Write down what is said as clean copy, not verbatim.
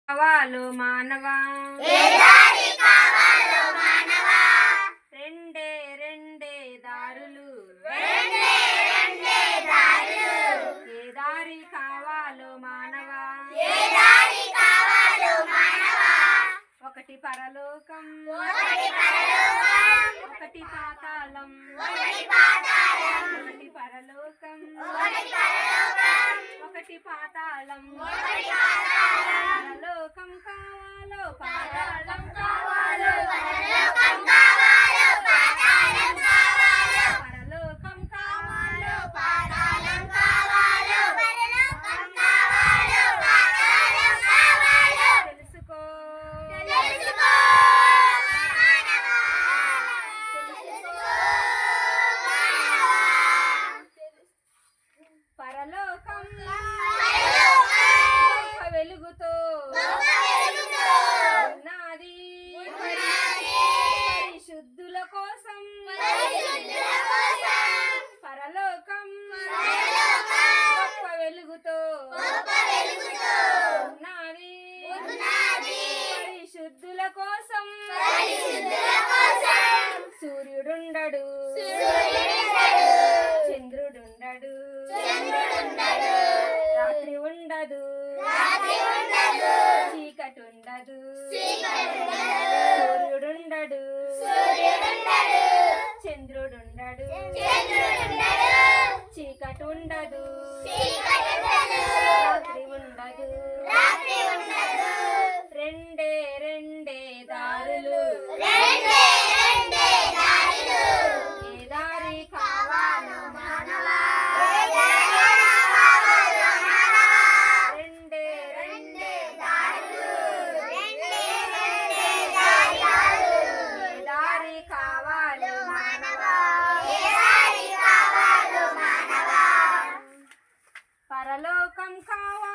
కావాలో మానవా రెండే రెండే దారులు ఏ దారి కావాలో మానవా ఒకటి పరలోకం ఒకటి పాతాళం ఒకటి పరలోకం ఒకటి పాతాళం పరలోకం కావాలో పాతాళం కావాలో పరలోకం కావాలో పాతాళం కావాలో పరలోకం కావాలో పాతాళం కావాలో పరలోకం కావాలో పాతాళం కావాలో తెలుసుకో తెలుసుకో మానవా తెలుసుకో మానవా పరలోకం గొప్ప వెలుగుతో ఉన్నది పరిశుద్ధుల కోసం పరలోకం గొప్ప వెలుగుతో ఉన్నది పరిశుద్ధుల కోసం సూర్యుడుండడు చంద్రుడుండడు రాత్రి ఉండదు చీకటి ఉండదు సూర్యుడుండడు చంద్రుడుండడు చీకటి ఉండదు రాత్రి ఉండదు రెండే రెండే దారులు ఏ దారి కావాలో మానవా రెండే రెండే దారులు ఏ దారి కావాలో మానవా పరలోకం కావాలి